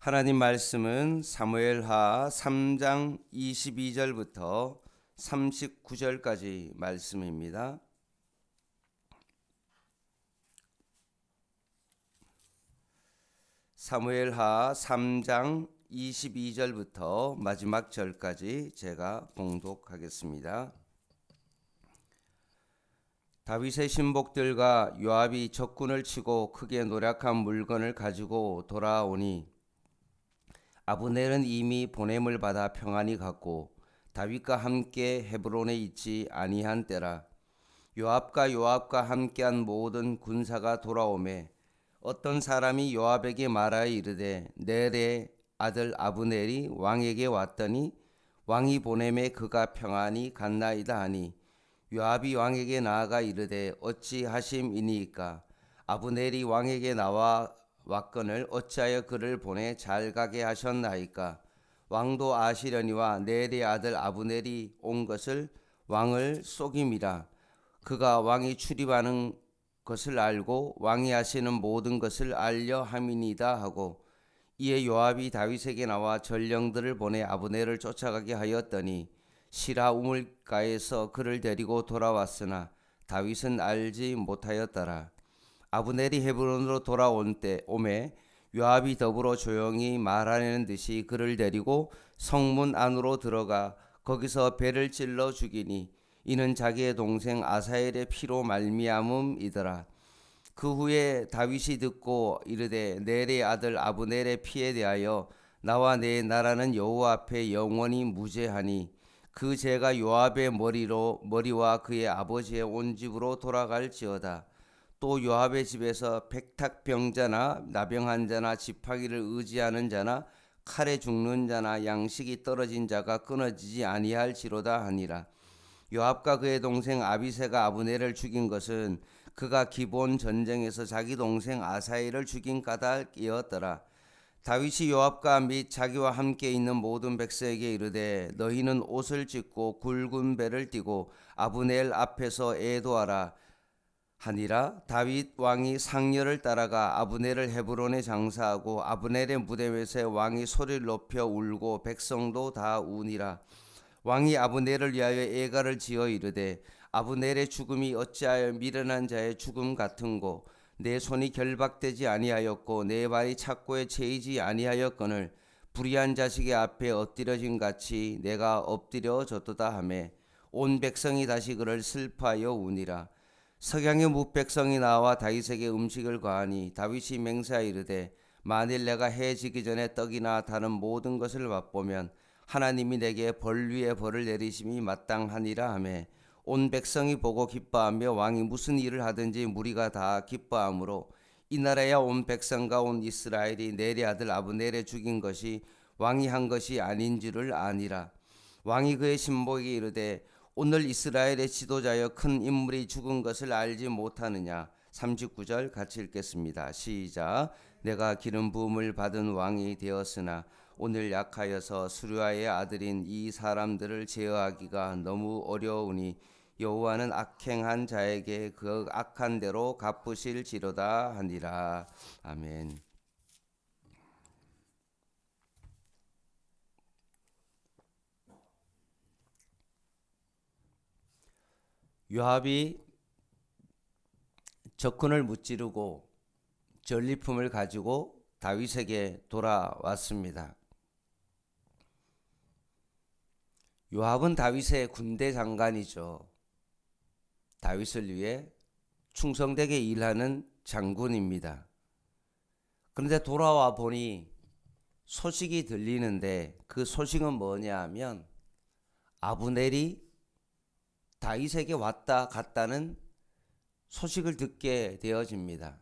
하나님 말씀은 사무엘하 3장 22절부터 39절까지 말씀입니다. 사무엘하 3장 22절부터 마지막 절까지 제가 봉독하겠습니다. 다윗의 신복들과 요압이 적군을 치고 크게 노력한 물건을 가지고 돌아오니 아브넬은 이미 보냄을 받아 평안히 갔고 다윗과 함께 헤브론에 있지 아니한 때라. 요압과 함께한 모든 군사가 돌아오매 어떤 사람이 요압에게 말하여 이르되 넬의 아들 아브넬이 왕에게 왔더니 왕이 보냄에 그가 평안히 갔나이다 하니 요압이 왕에게 나아가 이르되 어찌하심이니이까 아브넬이 왕에게 나와 왔거늘 어찌하여 그를 보내 잘 가게 하셨나이까. 왕도 아시려니와 넬의 아들 아브넬이 온 것을 왕을 속임이라. 그가 왕이 출입하는 것을 알고 왕이 하시는 모든 것을 알려 함이니이다 하고, 이에 요압이 다윗에게 나와 전령들을 보내 아브넬을 쫓아가게 하였더니 시라 우물가에서 그를 데리고 돌아왔으나 다윗은 알지 못하였더라. 아브넬이 헤브론으로 돌아온 때 오매 요압이 더불어 조용히 말하는 듯이 그를 데리고 성문 안으로 들어가 거기서 배를 찔러 죽이니 이는 자기의 동생 아사엘의 피로 말미암음이더라. 그 후에 다윗이 듣고 이르되 넬의 아들 아브넬의 피에 대하여 나와 내 나라는 여호와 앞에 영원히 무죄하니 그 죄가 요압의 머리와 그의 아버지의 온 집으로 돌아갈지어다. 또 요압의 집에서 백탁병자나 나병한 자나 지팡이를 의지하는 자나 칼에 죽는 자나 양식이 떨어진 자가 끊어지지 아니할지로다 하니라. 요압과 그의 동생 아비새가 아브넬을 죽인 것은 그가 기본 전쟁에서 자기 동생 아사엘을 죽인 까닭이었더라. 다윗이 요압과 및 자기와 함께 있는 모든 백성에게 이르되 너희는 옷을 찢고 굵은 배를 띠고 아브넬 앞에서 애도하라 하니라. 다윗 왕이 상렬을 따라가 아브넬을 헤브론에 장사하고 아브넬의 무덤에서 왕이 소리를 높여 울고 백성도 다 우니라. 왕이 아브넬을 위하여 애가를 지어 이르되 아브넬의 죽음이 어찌하여 미련한 자의 죽음 같은고 내 손이 결박되지 아니하였고 내 발이 착고에 채이지 아니하였거늘 불의한 자식의 앞에 엎드려진 같이 내가 엎드려졌도다 하매 온 백성이 다시 그를 슬퍼하여 우니라. 석양의 뭇백성이 나와 다윗에게 음식을 과하니 다윗이 맹세하여 이르되 만일 내가 해 지기 전에 떡이나 다른 모든 것을 맛보면 하나님이 내게 벌 위에 벌을 내리심이 마땅하니라 하매 온 백성이 보고 기뻐하며 왕이 무슨 일을 하든지 무리가 다 기뻐하므로 이 나라야 온 백성과 온 이스라엘이 넬의 아들 아브넬을 죽인 것이 왕이 한 것이 아닌 줄을 아니라. 왕이 그의 신복에게 이르되 오늘 이스라엘의 지도자여 큰 인물이 죽은 것을 알지 못하느냐. 39절 같이 읽겠습니다. 시작. 내가 기름 부음을 받은 왕이 되었으나 오늘 약하여서 수르야의 아들인 이 사람들을 제어하기가 너무 어려우니 여호와는 악행한 자에게 그 악한 대로 갚으실지로다 하니라. 아멘. 요압이 적군을 무찌르고 전리품을 가지고 다윗에게 돌아왔습니다. 요압은 다윗의 군대 장관이죠. 다윗을 위해 충성되게 일하는 장군입니다. 그런데 돌아와 보니 소식이 들리는데 그 소식은 뭐냐 하면 아브넬이 다윗에게 왔다 갔다는 소식을 듣게 되어집니다.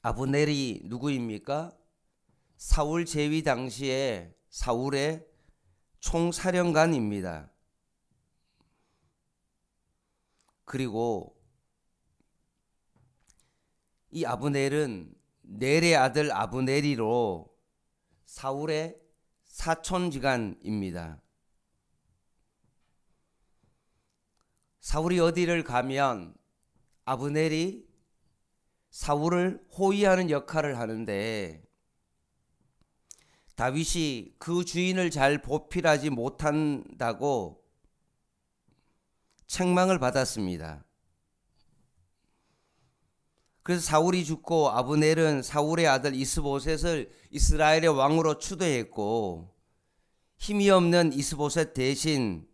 아브넬이 누구입니까? 사울 제위 당시에 사울의 총사령관입니다. 그리고 이 아브넬은 넬의 아들 아브넬이로 사울의 사촌지간입니다. 사울이 어디를 가면 아브넬이 사울을 호위하는 역할을 하는데 다윗이 그 주인을 잘 보필하지 못한다고 책망을 받았습니다. 그래서 사울이 죽고 아브넬은 사울의 아들 이스보셋을 이스라엘의 왕으로 추대했고 힘이 없는 이스보셋 대신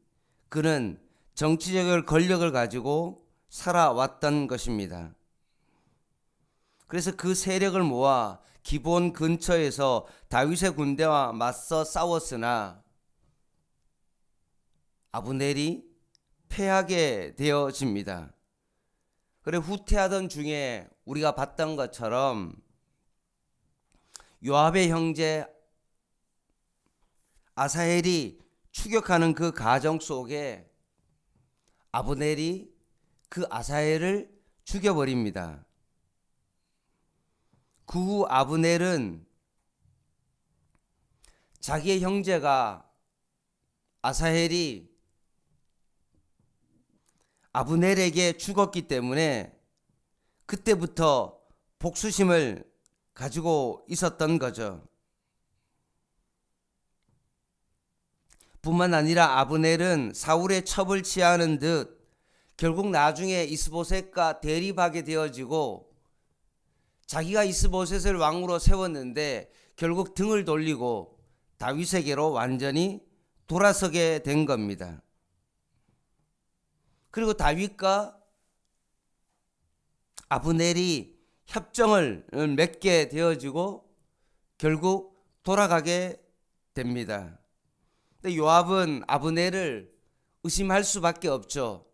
그는 정치적 권력을 가지고 살아왔던 것입니다. 그래서 그 세력을 모아 기본 근처에서 다윗의 군대와 맞서 싸웠으나 아브넬이 패하게 되어집니다. 그래 후퇴하던 중에 우리가 봤던 것처럼 요압의 형제 아사헬이 추격하는 그 과정 속에 아브넬이 그 아사헬을 죽여버립니다. 그 후 아브넬은 자기의 형제가 아사헬이 아브넬에게 죽었기 때문에 그때부터 복수심을 가지고 있었던 거죠. 뿐만 아니라 아브넬은 사울의 첩을 취하는 듯 결국 나중에 이스보셋과 대립하게 되어지고 자기가 이스보셋을 왕으로 세웠는데 결국 등을 돌리고 다윗에게로 완전히 돌아서게 된 겁니다. 그리고 다윗과 아브넬이 협정을 맺게 되어지고 결국 돌아가게 됩니다. 근데 요압은 아브넬을 의심할 수밖에 없죠.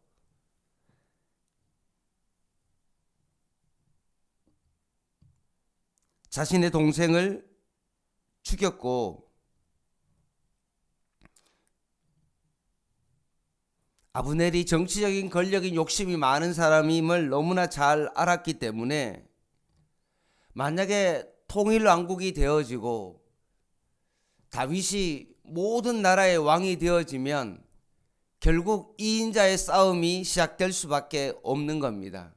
자신의 동생을 죽였고 아브넬이 정치적인 권력인 욕심이 많은 사람임을 너무나 잘 알았기 때문에 만약에 통일왕국이 되어지고 다윗이 모든 나라의 왕이 되어지면 결국 2인자의 싸움이 시작될 수밖에 없는 겁니다.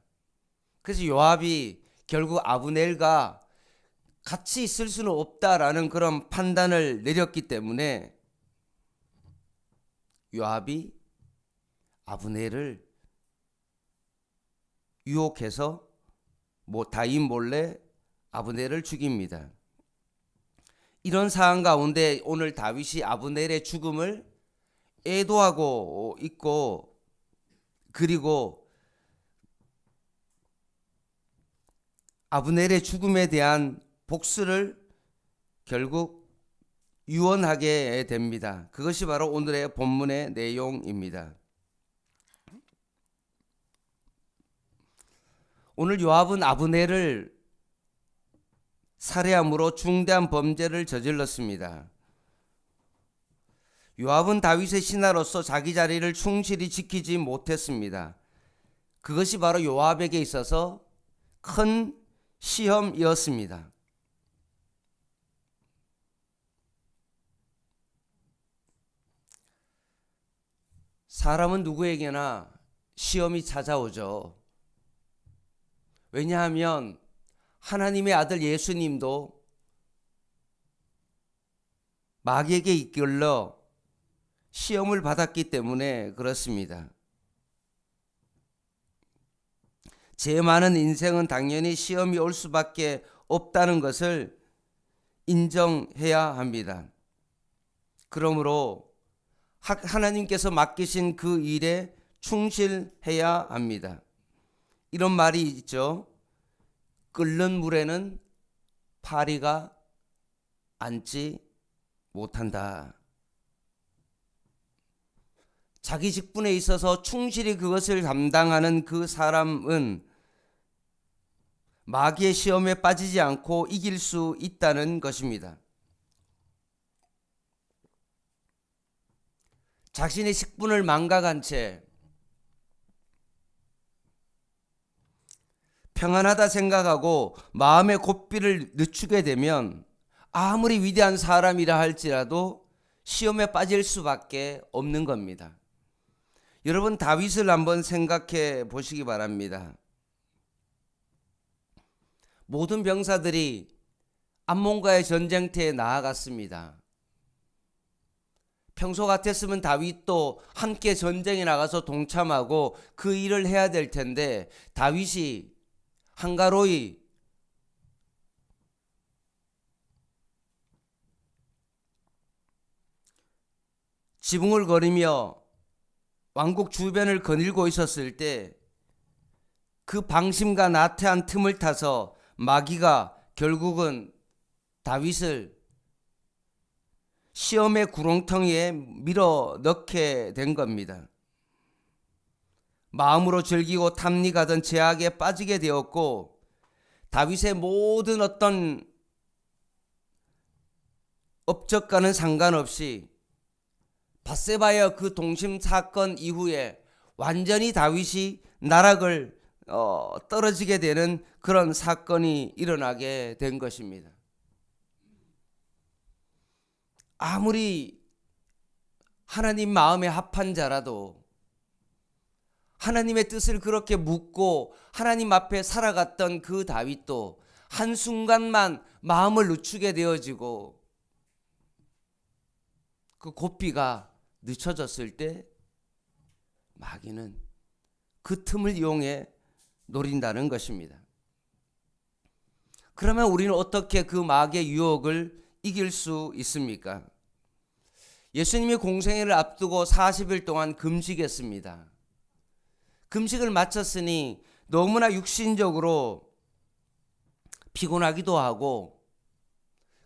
그래서 요압이 결국 아브넬과 같이 있을 수는 없다라는 그런 판단을 내렸기 때문에 요압이 아브넬을 유혹해서 다윗 몰래 아브넬을 죽입니다. 이런 상황 가운데 오늘 다윗이 아브넬의 죽음을 애도하고 있고 그리고 아브넬의 죽음에 대한 복수를 결국 유언하게 됩니다. 그것이 바로 오늘의 본문의 내용입니다. 오늘 요압은 아브넬을 살해함으로 중대한 범죄를 저질렀습니다. 요압은 다윗의 신하로서 자기 자리를 충실히 지키지 못했습니다. 그것이 바로 요압에게 있어서 큰 시험이었습니다. 사람은 누구에게나 시험이 찾아오죠. 왜냐하면 하나님의 아들 예수님도 마귀에게 이끌려 시험을 받았기 때문에 그렇습니다. 죄 많은 인생은 당연히 시험이 올 수밖에 없다는 것을 인정해야 합니다. 그러므로 하나님께서 맡기신 그 일에 충실해야 합니다. 이런 말이 있죠. 끓는 물에는 파리가 앉지 못한다. 자기 직분에 있어서 충실히 그것을 감당하는 그 사람은 마귀의 시험에 빠지지 않고 이길 수 있다는 것입니다. 자신의 직분을 망각한 채 평안하다 생각하고 마음의 고삐를 늦추게 되면 아무리 위대한 사람이라 할지라도 시험에 빠질 수밖에 없는 겁니다. 여러분 다윗을 한번 생각해 보시기 바랍니다. 모든 병사들이 암몬과의 전쟁터에 나아갔습니다. 평소 같았으면 다윗도 함께 전쟁에 나가서 동참하고 그 일을 해야 될 텐데 다윗이 한가로이 지붕을 거리며 왕국 주변을 거닐고 있었을 때 그 방심과 나태한 틈을 타서 마귀가 결국은 다윗을 시험의 구렁텅이에 밀어 넣게 된 겁니다. 마음으로 즐기고 탐닉하던 죄악에 빠지게 되었고 다윗의 모든 어떤 업적과는 상관없이 밧세바의 그 동심 사건 이후에 완전히 다윗이 나락을 떨어지게 되는 그런 사건이 일어나게 된 것입니다. 아무리 하나님 마음에 합한 자라도 하나님의 뜻을 그렇게 묻고 하나님 앞에 살아갔던 그 다윗도 한순간만 마음을 늦추게 되어지고 그 고삐가 늦춰졌을 때 마귀는 그 틈을 이용해 노린다는 것입니다. 그러면 우리는 어떻게 그 마귀의 유혹을 이길 수 있습니까? 예수님이 공생애를 앞두고 40일 동안 금식했습니다. 금식을 마쳤으니 너무나 육신적으로 피곤하기도 하고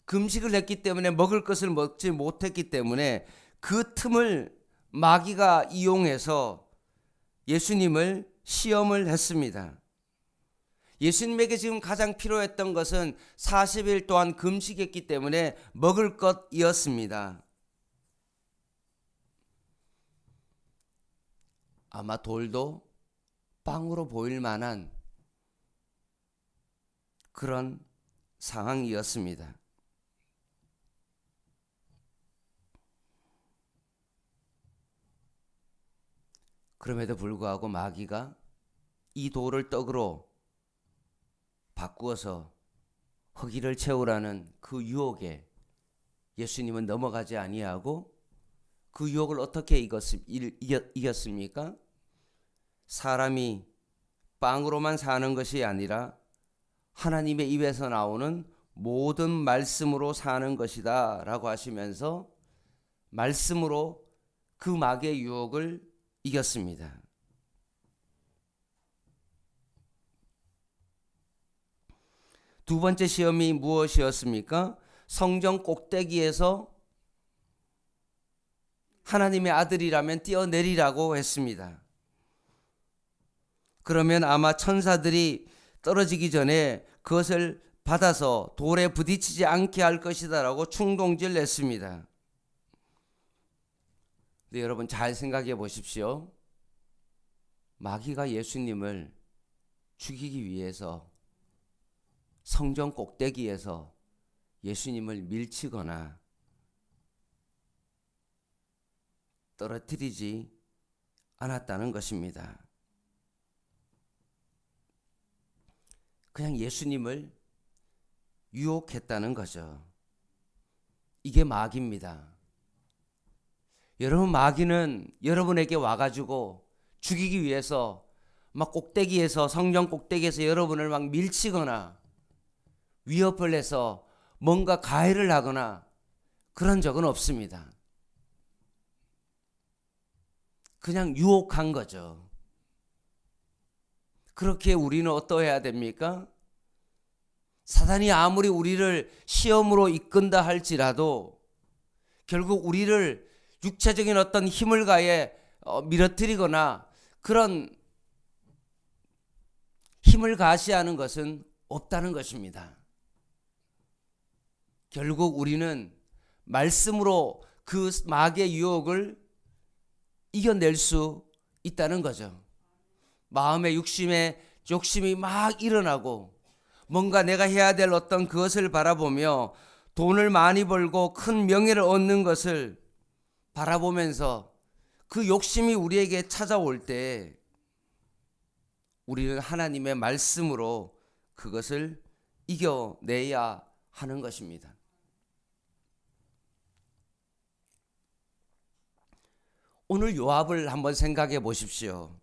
금식을 했기 때문에 먹을 것을 먹지 못했기 때문에 그 틈을 마귀가 이용해서 예수님을 시험을 했습니다. 예수님에게 지금 가장 필요했던 것은 40일 동안 금식했기 때문에 먹을 것이었습니다. 아마 돌도 빵으로 보일 만한 그런 상황이었습니다. 그럼에도 불구하고 마귀가 이 돌을 떡으로 바꾸어서 허기를 채우라는 그 유혹에 예수님은 넘어가지 아니하고 그 유혹을 어떻게 이겼습니까? 사람이 빵으로만 사는 것이 아니라 하나님의 입에서 나오는 모든 말씀으로 사는 것이다 라고 하시면서 말씀으로 그 마귀의 유혹을 이겼습니다. 두 번째 시험이 무엇이었습니까? 성전 꼭대기에서 하나님의 아들이라면 뛰어내리라고 했습니다. 그러면 아마 천사들이 떨어지기 전에 그것을 받아서 돌에 부딪히지 않게 할 것이다 라고 충동질 냈습니다. 근데 여러분 잘 생각해 보십시오. 마귀가 예수님을 죽이기 위해서 성전 꼭대기에서 예수님을 밀치거나 떨어뜨리지 않았다는 것입니다. 그냥 예수님을 유혹했다는 거죠. 이게 마귀입니다. 여러분, 마귀는 여러분에게 와가지고 죽이기 위해서 막 꼭대기에서, 성전 꼭대기에서 여러분을 막 밀치거나 위협을 해서 뭔가 가해를 하거나 그런 적은 없습니다. 그냥 유혹한 거죠. 그렇게 우리는 어떠해야 됩니까? 사단이 아무리 우리를 시험으로 이끈다 할지라도 결국 우리를 육체적인 어떤 힘을 가해 밀어뜨리거나 그런 힘을 가시하는 것은 없다는 것입니다. 결국 우리는 말씀으로 그 마귀의 유혹을 이겨낼 수 있다는 거죠. 마음의 욕심이 막 일어나고 뭔가 내가 해야 될 어떤 그것을 바라보며 돈을 많이 벌고 큰 명예를 얻는 것을 바라보면서 그 욕심이 우리에게 찾아올 때 우리는 하나님의 말씀으로 그것을 이겨내야 하는 것입니다. 오늘 요압을 한번 생각해 보십시오.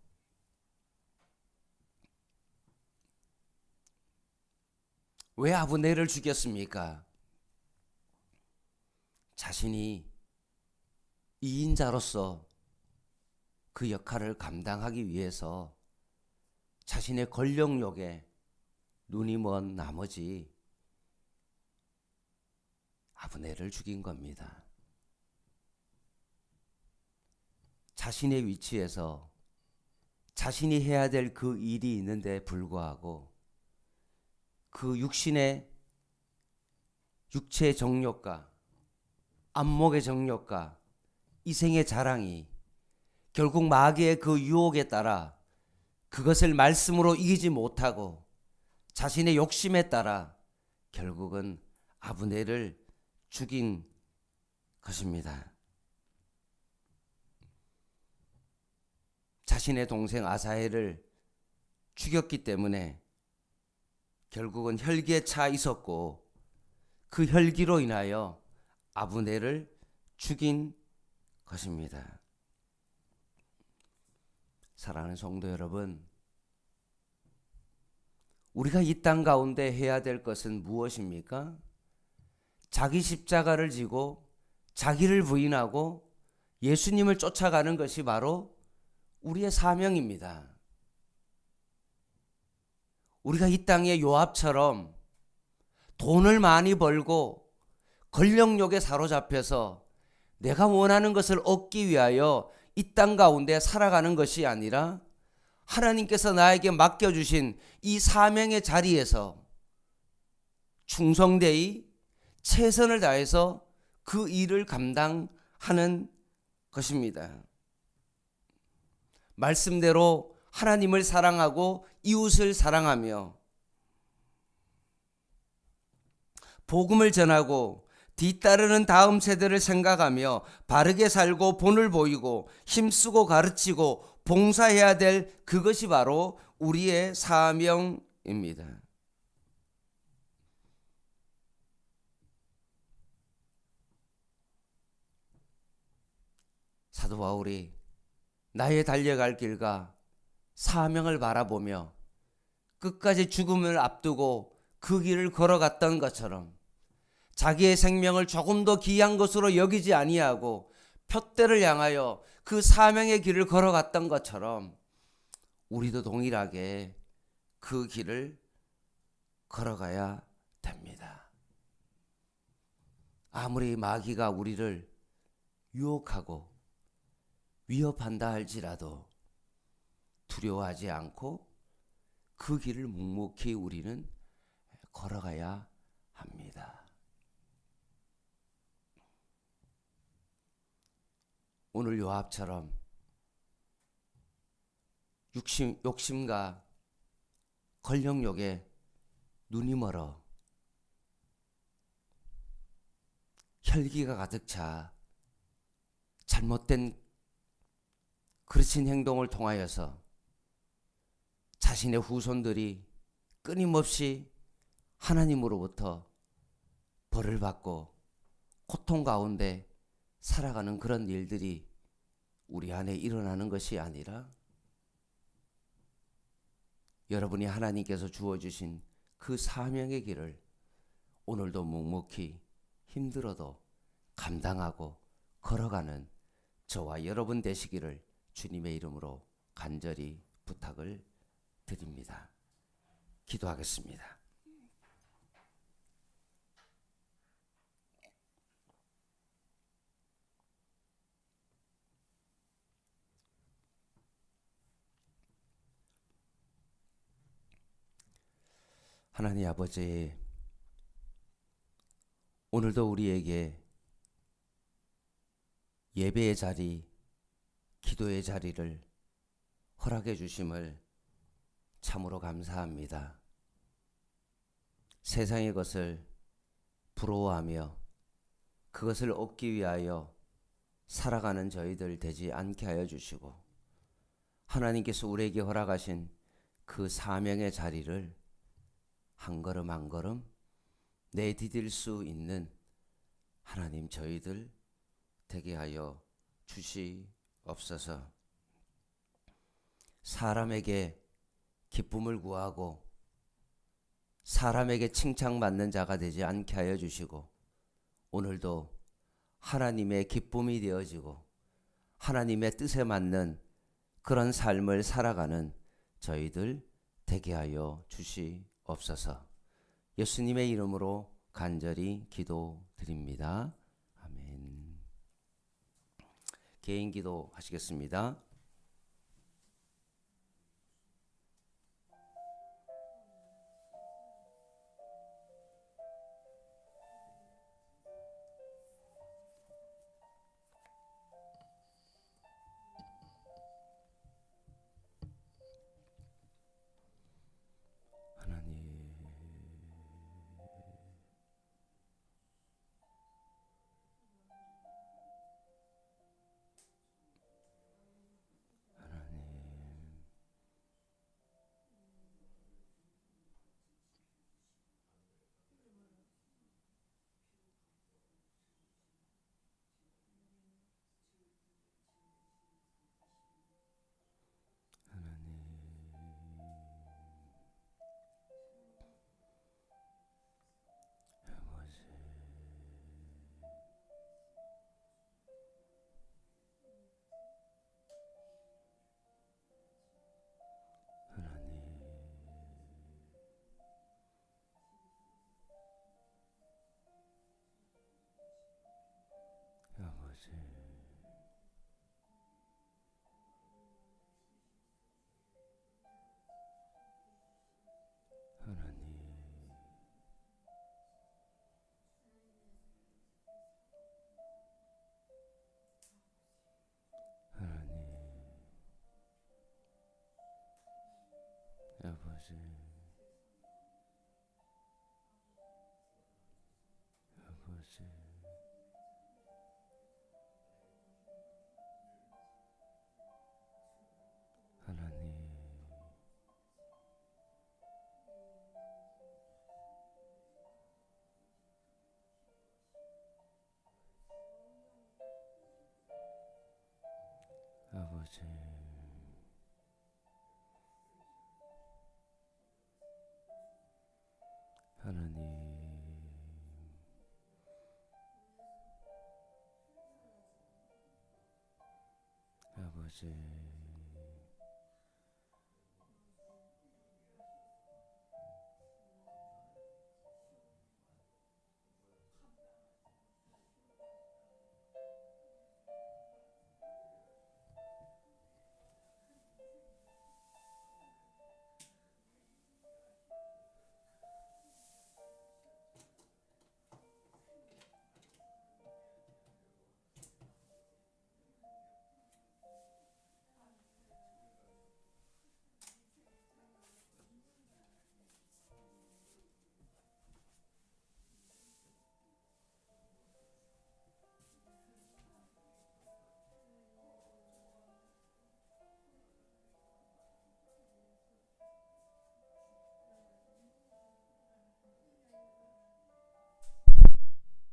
왜 아브넬을 죽였습니까? 자신이 이인자로서 그 역할을 감당하기 위해서 자신의 권력욕에 눈이 먼 나머지 아브넬을 죽인 겁니다. 자신의 위치에서 자신이 해야 될 그 일이 있는데 불구하고 그 육체의 정욕과 안목의 정욕과 이생의 자랑이 결국 마귀의 그 유혹에 따라 그것을 말씀으로 이기지 못하고 자신의 욕심에 따라 결국은 아브넬을 죽인 것입니다. 자신의 동생 아사헬을 죽였기 때문에 결국은 혈기에 차 있었고 그 혈기로 인하여 아브넬을 죽인 것입니다. 사랑하는 성도 여러분, 우리가 이 땅 가운데 해야 될 것은 무엇입니까? 자기 십자가를 지고 자기를 부인하고 예수님을 쫓아가는 것이 바로 우리의 사명입니다. 우리가 이 땅의 요압처럼 돈을 많이 벌고 권력욕에 사로잡혀서 내가 원하는 것을 얻기 위하여 이 땅 가운데 살아가는 것이 아니라 하나님께서 나에게 맡겨주신 이 사명의 자리에서 충성되이 최선을 다해서 그 일을 감당하는 것입니다. 말씀대로 하나님을 사랑하고 이웃을 사랑하며 복음을 전하고 뒤따르는 다음 세대를 생각하며 바르게 살고 본을 보이고 힘쓰고 가르치고 봉사해야 될 그것이 바로 우리의 사명입니다. 사도 바울이 나의 달려갈 길과 사명을 바라보며 끝까지 죽음을 앞두고 그 길을 걸어갔던 것처럼 자기의 생명을 조금 더 귀한 것으로 여기지 아니하고 표대를 향하여 그 사명의 길을 걸어갔던 것처럼 우리도 동일하게 그 길을 걸어가야 됩니다. 아무리 마귀가 우리를 유혹하고 위협한다 할지라도 두려워하지 않고 그 길을 묵묵히 우리는 걸어가야 합니다. 오늘 요압처럼 욕심과 권력욕에 눈이 멀어 혈기가 가득 차 잘못된 그르친 행동을 통하여서 자신의 후손들이 끊임없이 하나님으로부터 벌을 받고 고통 가운데 살아가는 그런 일들이 우리 안에 일어나는 것이 아니라 여러분이 하나님께서 주어주신 그 사명의 길을 오늘도 묵묵히 힘들어도 감당하고 걸어가는 저와 여러분 되시기를 주님의 이름으로 간절히 부탁을 드립니다. 기도하겠습니다. 하나님 아버지, 오늘도 우리에게 예배의 자리, 기도의 자리를 허락해 주심을 참으로 감사합니다. 세상의 것을 부러워하며 그것을 얻기 위하여 살아가는 저희들 되지 않게 하여 주시고 하나님께서 우리에게 허락하신 그 사명의 자리를 한 걸음 한 걸음 내디딜 수 있는 하나님 저희들 되게 하여 주시옵소서. 사람에게 기쁨을 구하고 사람에게 칭찬받는 자가 되지 않게 하여 주시고, 오늘도 하나님의 기쁨이 되어지고 하나님의 뜻에 맞는 그런 삶을 살아가는 저희들 되게 하여 주시옵소서. 예수님의 이름으로 간절히 기도드립니다. 아멘. 개인 기도 하시겠습니다. 하나님, 아버지, 하나님, 하나님, 아버지, 아버지, 하나님, 아버지, 하나님, 아버지,